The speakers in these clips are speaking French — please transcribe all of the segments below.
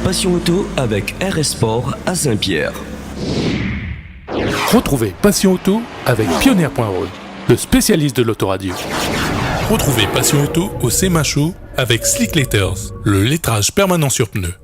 Passion Auto avec RS Sport à Saint-Pierre. Retrouvez Passion Auto avec Pioneer.road, le spécialiste de l'autoradio. Retrouvez Passion Auto au SEMA Show avec Slick Letters, le lettrage permanent sur pneus.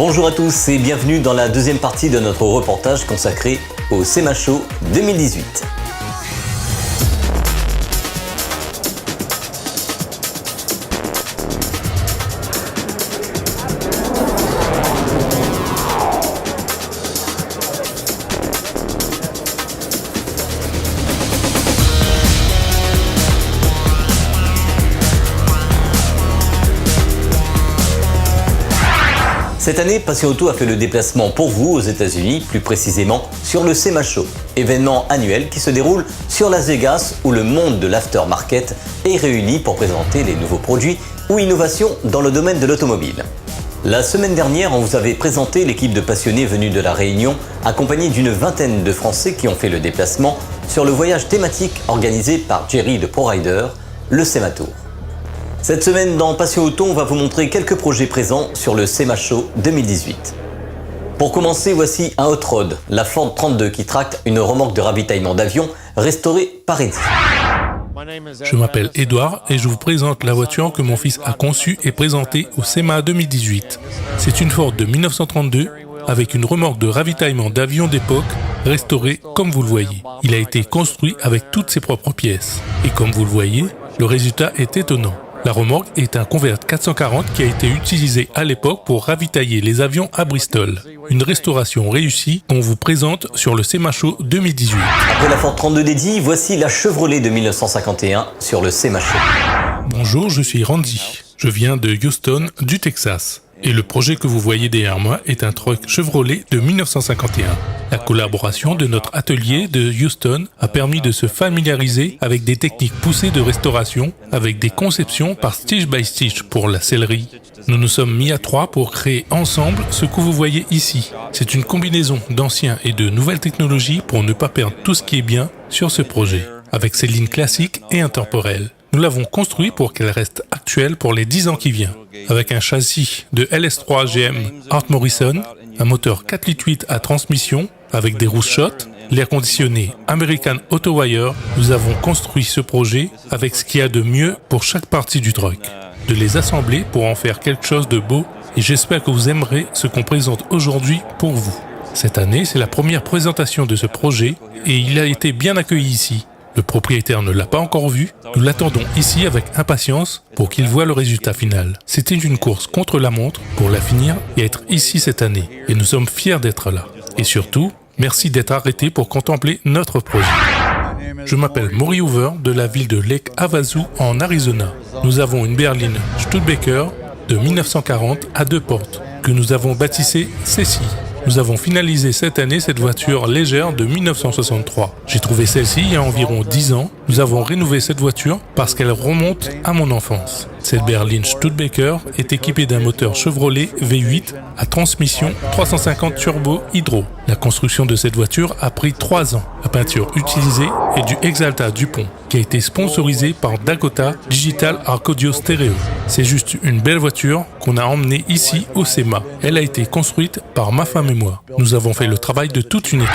Bonjour à tous et bienvenue dans la deuxième partie de notre reportage consacré au SEMA Show 2018. Cette année, Passion Auto a fait le déplacement pour vous aux États-Unis, plus précisément sur le SEMA Show, événement annuel qui se déroule sur Las Vegas où le monde de l'aftermarket est réuni pour présenter les nouveaux produits ou innovations dans le domaine de l'automobile. La semaine dernière, on vous avait présenté l'équipe de passionnés venus de La Réunion, accompagnée d'une vingtaine de Français qui ont fait le déplacement sur le voyage thématique organisé par Jerry de ProRider, le SEMA Tour. Cette semaine dans Passion Auto, on va vous montrer quelques projets présents sur le SEMA Show 2018. Pour commencer, voici un Hot Rod, la Ford 32 qui tracte une remorque de ravitaillement d'avion restaurée par Eddy. Je m'appelle Edouard et je vous présente la voiture que mon fils a conçue et présentée au SEMA 2018. C'est une Ford de 1932 avec une remorque de ravitaillement d'avion d'époque restaurée comme vous le voyez. Il a été construit avec toutes ses propres pièces. Et comme vous le voyez, le résultat est étonnant. La remorque est un Convert 440 qui a été utilisé à l'époque pour ravitailler les avions à Bristol. Une restauration réussie qu'on vous présente sur le SEMA Show 2018. Après la Ford 32 d'Eddy, voici la Chevrolet de 1951 sur le SEMA Show. Bonjour, je suis Randy. Je viens de Houston, du Texas. Et le projet que vous voyez derrière moi est un truck Chevrolet de 1951. La collaboration de notre atelier de Houston a permis de se familiariser avec des techniques poussées de restauration, avec des conceptions par stitch by stitch pour la sellerie. Nous nous sommes mis à trois pour créer ensemble ce que vous voyez ici. C'est une combinaison d'anciens et de nouvelles technologies pour ne pas perdre tout ce qui est bien sur ce projet, avec ses lignes classiques et intemporelles. Nous l'avons construit pour qu'elle reste actuelle pour les 10 ans qui viennent, avec un châssis de LS3 GM Art Morrison, un moteur 4,8 litres à transmission avec des roues shot, l'air conditionné American Auto-Wire. Nous avons construit ce projet avec ce qu'il y a de mieux pour chaque partie du truck, de les assembler pour en faire quelque chose de beau et j'espère que vous aimerez ce qu'on présente aujourd'hui pour vous. Cette année, c'est la première présentation de ce projet et il a été bien accueilli ici. Le propriétaire ne l'a pas encore vu, nous l'attendons ici avec impatience pour qu'il voie le résultat final. C'était une course contre la montre pour la finir et être ici cette année. Et nous sommes fiers d'être là. Et surtout, merci d'être arrêté pour contempler notre projet. Je m'appelle Maury Hoover de la ville de Lake Havasu en Arizona. Nous avons une berline Studebaker de 1940 à 2 portes que nous avons baptisée Ceci. Nous avons finalisé cette année cette voiture légère de 1963. J'ai trouvé celle-ci il y a environ 10 ans. Nous avons rénové cette voiture parce qu'elle remonte à mon enfance. Cette berline Studebaker est équipée d'un moteur Chevrolet V8 à transmission 350 turbo hydro. La construction de cette voiture a pris 3 ans. La peinture utilisée est du Exalta Dupont, qui a été sponsorisé par Dakota Digital Arc Audio Stereo. C'est juste une belle voiture qu'on a emmenée ici au SEMA. Elle a été construite par ma femme et moi. Nous avons fait le travail de toute une équipe.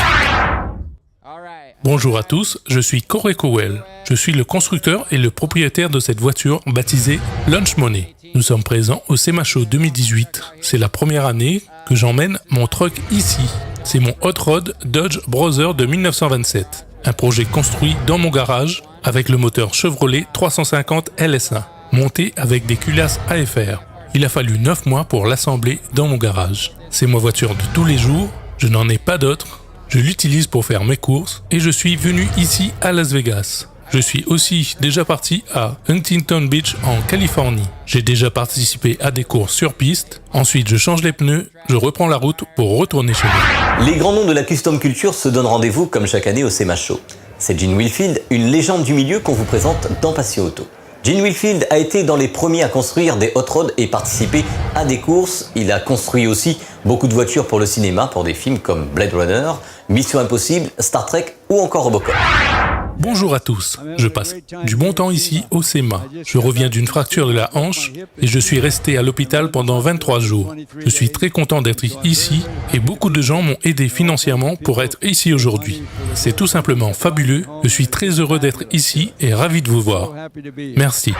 Bonjour à tous, je suis Corey Cowell. Je suis le constructeur et le propriétaire de cette voiture baptisée Lunch Money. Nous sommes présents au SEMA Show 2018. C'est la première année que j'emmène mon truck ici. C'est mon Hot Rod Dodge Brother de 1927. Un projet construit dans mon garage avec le moteur Chevrolet 350 LS1, monté avec des culasses AFR. Il a fallu 9 mois pour l'assembler dans mon garage. C'est ma voiture de tous les jours, je n'en ai pas d'autre. Je l'utilise pour faire mes courses et je suis venu ici à Las Vegas. Je suis aussi déjà parti à Huntington Beach en Californie. J'ai déjà participé à des courses sur piste. Ensuite, je change les pneus, je reprends la route pour retourner chez moi. Les grands noms de la custom culture se donnent rendez-vous comme chaque année au SEMA Show. C'est Gene Wilfield, une légende du milieu qu'on vous présente dans Passion Auto. Gene Wilfield a été dans les premiers à construire des hot rods et participer à des courses. Il a construit aussi beaucoup de voitures pour le cinéma, pour des films comme Blade Runner, Mission Impossible, Star Trek ou encore Robocop. Bonjour à tous, je passe du bon temps ici au SEMA. Je reviens d'une fracture de la hanche et je suis resté à l'hôpital pendant 23 jours. Je suis très content d'être ici et beaucoup de gens m'ont aidé financièrement pour être ici aujourd'hui. C'est tout simplement fabuleux, je suis très heureux d'être ici et ravi de vous voir. Merci.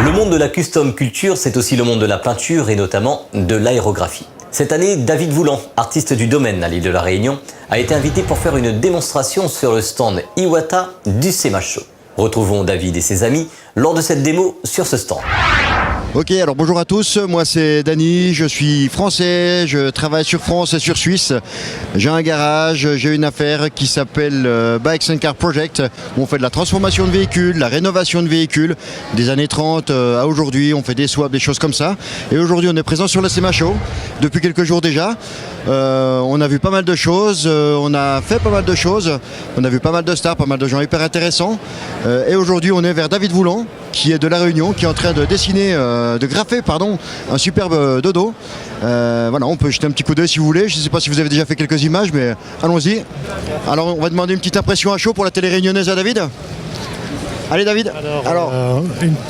Le monde de la custom culture, c'est aussi le monde de la peinture et notamment de l'aérographie. Cette année, David Voulant, artiste du domaine à l'île de la Réunion, a été invité pour faire une démonstration sur le stand Iwata du SEMA Show. Retrouvons David et ses amis lors de cette démo sur ce stand. Ok, alors bonjour à tous, moi c'est Dany, je suis français, je travaille sur France et sur Suisse. J'ai un garage, j'ai une affaire qui s'appelle Bikes and Car Project, où on fait de la transformation de véhicules, la rénovation de véhicules. Des années 30 à aujourd'hui, on fait des swaps, des choses comme ça. Et aujourd'hui on est présent sur le SEMA Show, depuis quelques jours déjà. On a vu pas mal de choses, on a fait pas mal de choses, on a vu pas mal de stars, pas mal de gens hyper intéressants. Et aujourd'hui on est vers David Voulant, qui est de la Réunion, qui est en train de dessiner, de graffer, un superbe dodo. Voilà, on peut jeter un petit coup d'œil si vous voulez. Je ne sais pas si vous avez déjà fait quelques images, mais allons-y. Alors, on va demander une petite impression à chaud pour la télé réunionnaise à David. Allez David.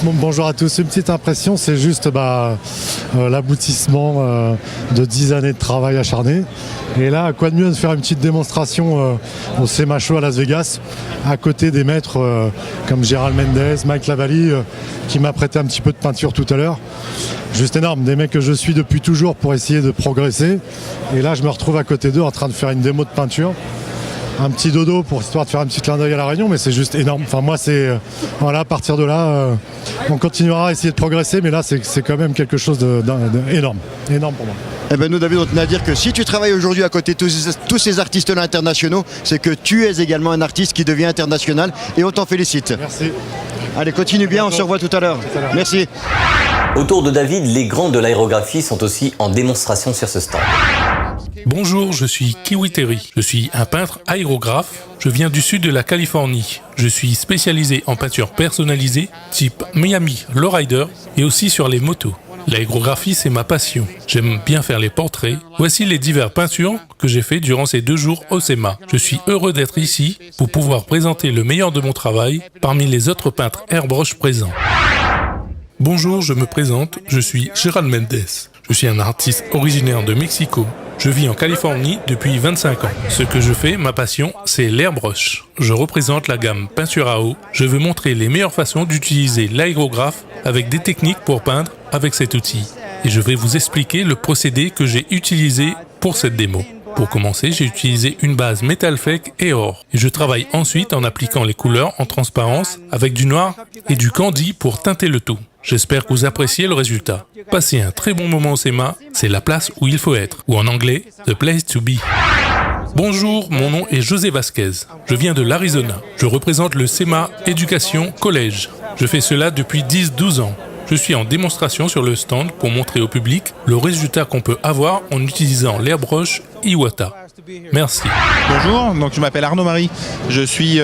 Bonjour à tous, une petite impression, c'est juste l'aboutissement de 10 années de travail acharné. Et là, quoi de mieux de faire une petite démonstration au SEMA Show à Las Vegas, à côté des maîtres comme Gérald Mendes, Mike Lavallee, qui m'a prêté un petit peu de peinture tout à l'heure. Juste énorme, des mecs que je suis depuis toujours pour essayer de progresser. Et là, je me retrouve à côté d'eux en train de faire une démo de peinture. Un petit dodo pour histoire de faire un petit clin d'œil à la Réunion, mais c'est juste énorme. Enfin moi c'est voilà, à partir de là on continuera à essayer de progresser, mais là c'est quand même quelque chose d'énorme pour moi. Eh ben nous David, on tenait à dire que si tu travailles aujourd'hui à côté de tous ces artistes-là internationaux, c'est que tu es également un artiste qui devient international et on t'en félicite. Merci. Allez, continue bien, on se revoit tout à l'heure. Merci. Autour de David, les grands de l'aérographie sont aussi en démonstration sur ce stand. Bonjour, je suis Kiwi Terry. Je suis un peintre aérographe. Je viens du sud de la Californie. Je suis spécialisé en peinture personnalisée, type Miami Lowrider et aussi sur les motos. L'aérographie, c'est ma passion. J'aime bien faire les portraits. Voici les diverses peintures que j'ai fait durant ces 2 jours au SEMA. Je suis heureux d'être ici pour pouvoir présenter le meilleur de mon travail parmi les autres peintres airbrush présents. Bonjour, je me présente, je suis Gérald Mendes. Je suis un artiste originaire de Mexico. Je vis en Californie depuis 25 ans. Ce que je fais, ma passion, c'est l'airbrush. Je représente la gamme peinture à eau. Je veux montrer les meilleures façons d'utiliser l'aérographe avec des techniques pour peindre avec cet outil. Et je vais vous expliquer le procédé que j'ai utilisé pour cette démo. Pour commencer, j'ai utilisé une base métal fake et or. Et je travaille ensuite en appliquant les couleurs en transparence avec du noir et du candy pour teinter le tout. J'espère que vous appréciez le résultat. Passez un très bon moment au SEMA, c'est la place où il faut être, ou en anglais, the place to be. Bonjour, mon nom est José Vasquez. Je viens de l'Arizona. Je représente le SEMA Éducation Collège. Je fais cela depuis 10-12 ans. Je suis en démonstration sur le stand pour montrer au public le résultat qu'on peut avoir en utilisant l'airbrush Iwata. Merci. Bonjour, donc je m'appelle Arnaud Marie. Je suis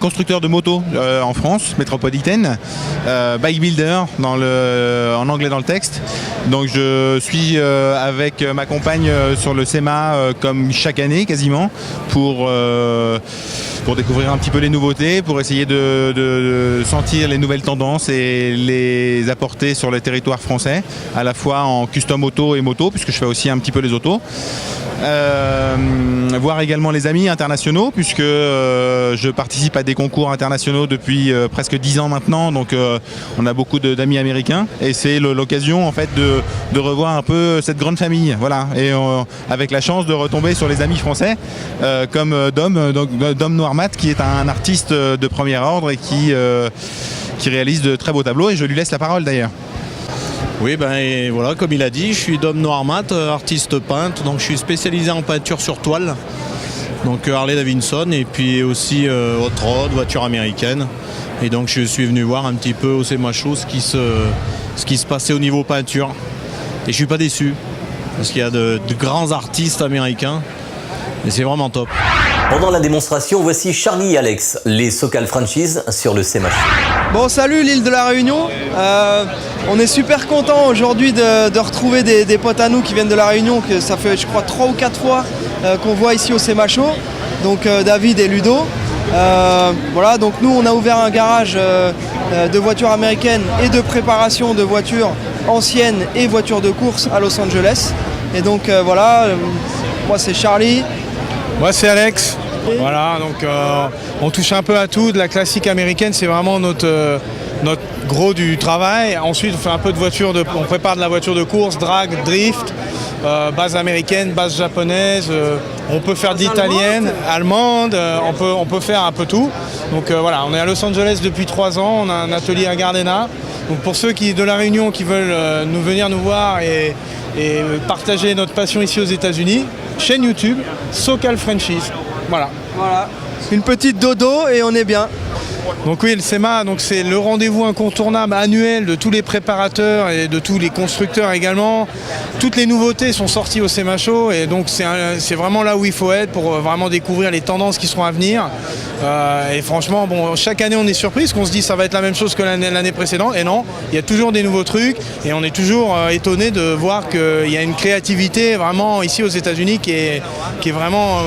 constructeur de motos en France métropolitaine, bike builder en anglais dans le texte. Donc je suis avec ma compagne sur le SEMA comme chaque année quasiment pour découvrir un petit peu les nouveautés, pour essayer de sentir les nouvelles tendances et les apporter sur le territoire français, à la fois en custom auto et moto, puisque je fais aussi un petit peu les autos. Voir également les amis internationaux, puisque je participe à des concours internationaux depuis presque 10 ans maintenant, donc on a beaucoup d'amis américains et c'est l'occasion en fait de revoir un peu cette grande famille, voilà, et avec la chance de retomber sur les amis français comme Dom Noirmat qui est un artiste de premier ordre et qui réalise de très beaux tableaux, et je lui laisse la parole d'ailleurs. Oui, et voilà, comme il a dit, je suis Dom Noirmat, artiste peintre, donc je suis spécialisé en peinture sur toile, donc Harley Davidson et puis aussi hot rod, voiture américaine. Et donc je suis venu voir un petit peu au Sémacho ce qui se passait au niveau peinture. Et je suis pas déçu, parce qu'il y a de grands artistes américains, et c'est vraiment top. Pendant la démonstration, voici Charlie et Alex, les Sokal Franchise sur le CMACHO. Bon, salut l'île de la Réunion. On est super content aujourd'hui de retrouver des potes à nous qui viennent de la Réunion, que ça fait je crois 3 ou 4 fois qu'on voit ici au CMACHO, donc David et Ludo. Voilà, donc nous on a ouvert un garage de voitures américaines et de préparation de voitures anciennes et voitures de course à Los Angeles. Et donc voilà, moi c'est Charlie. Moi c'est Alex. Voilà, donc on touche un peu à tout. De la classique américaine, c'est vraiment notre gros du travail. Ensuite on fait un peu de on prépare de la voiture de course, drag, drift, base américaine, base japonaise. On peut faire de l'italienne, allemande, on peut faire un peu tout. Donc voilà, on est à Los Angeles depuis 3 ans, on a un atelier à Gardena. Donc pour ceux de la Réunion qui veulent venir nous voir et partager notre passion ici aux États-Unis, chaîne YouTube, Sokal Franchise. Voilà. Une petite dodo et on est bien. Donc oui, le SEMA, donc c'est le rendez-vous incontournable annuel de tous les préparateurs et de tous les constructeurs également. Toutes les nouveautés sont sorties au CMACHO et donc c'est vraiment là où il faut être pour vraiment découvrir les tendances qui seront à venir. Et franchement, chaque année on est surpris parce qu'on se dit ça va être la même chose que l'année précédente. Et non, il y a toujours des nouveaux trucs et on est toujours étonné de voir qu'il y a une créativité vraiment ici aux États-Unis qui est vraiment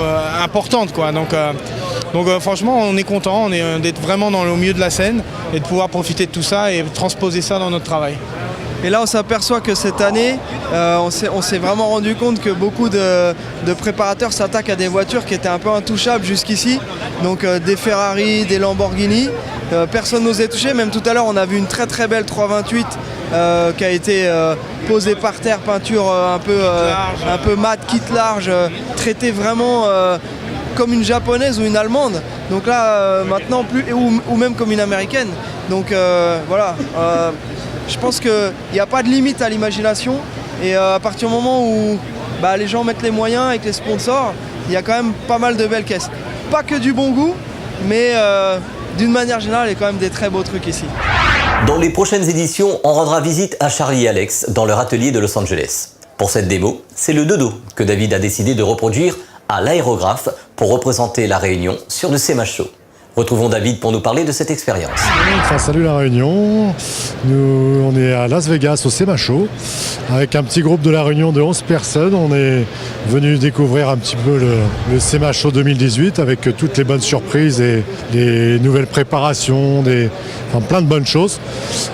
importante, quoi. Donc franchement, on est content d'être vraiment au milieu de la scène et de pouvoir profiter de tout ça et transposer ça dans notre travail. Et là, on s'aperçoit que cette année, on s'est vraiment rendu compte que beaucoup de préparateurs s'attaquent à des voitures qui étaient un peu intouchables jusqu'ici. Donc des Ferrari, des Lamborghini. Personne n'osait toucher. Même tout à l'heure, on a vu une très très belle 328 qui a été posée par terre, peinture un peu mat, kit large, traitée vraiment comme une japonaise ou une allemande. Donc là, maintenant, ou même comme une américaine. Donc voilà. Je pense qu'il n'y a pas de limite à l'imagination et à partir du moment où les gens mettent les moyens avec les sponsors, il y a quand même pas mal de belles caisses. Pas que du bon goût, mais d'une manière générale, il y a quand même des très beaux trucs ici. Dans les prochaines éditions, on rendra visite à Charlie et Alex dans leur atelier de Los Angeles. Pour cette démo, c'est le dodo que David a décidé de reproduire à l'aérographe pour représenter la Réunion sur le CMACHO. Retrouvons David pour nous parler de cette expérience. Enfin, salut la Réunion, on est à Las Vegas au CMACHO avec un petit groupe de la Réunion de 11 personnes. On est venu découvrir un petit peu le CMACHO 2018 avec toutes les bonnes surprises et les nouvelles préparations, plein de bonnes choses.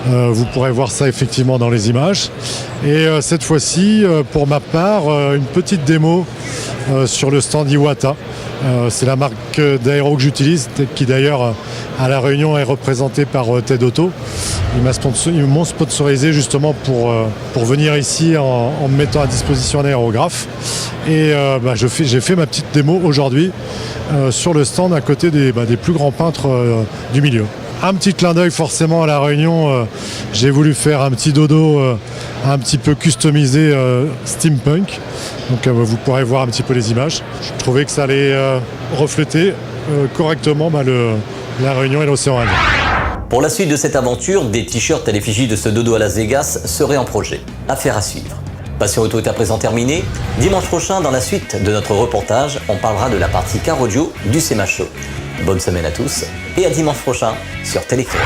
Vous pourrez voir ça effectivement dans les images. Et cette fois-ci, pour ma part, une petite démo sur le stand Iwata. C'est la marque d'aéro que j'utilise, qui d'ailleurs à La Réunion est représentée par Ted Auto. Ils m'ont sponsorisé justement pour venir ici en me mettant à disposition un aérographe. Et j'ai fait ma petite démo aujourd'hui sur le stand à côté des plus grands peintres du milieu. Un petit clin d'œil forcément à La Réunion, j'ai voulu faire un petit dodo un petit peu customisé steampunk. Donc vous pourrez voir un petit peu les images. Je trouvais que ça allait refléter correctement la Réunion et l'océan Indien. Pour la suite de cette aventure, des t-shirts à l'effigie de ce dodo à Las Vegas seraient en projet. Affaire à suivre. Passion Auto est à présent terminée. Dimanche prochain, dans la suite de notre reportage, on parlera de la partie car audio du CMACHO. Bonne semaine à tous et à dimanche prochain sur Téléphone.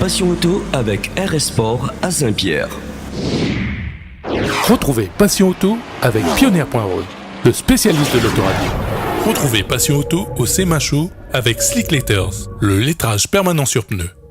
Passion Auto avec RS Sport à Saint-Pierre. Retrouvez Passion Auto avec Pioneer.road, le spécialiste de l'autoradio. Retrouvez Passion Auto au CMACHO avec Slick Letters, le lettrage permanent sur pneus.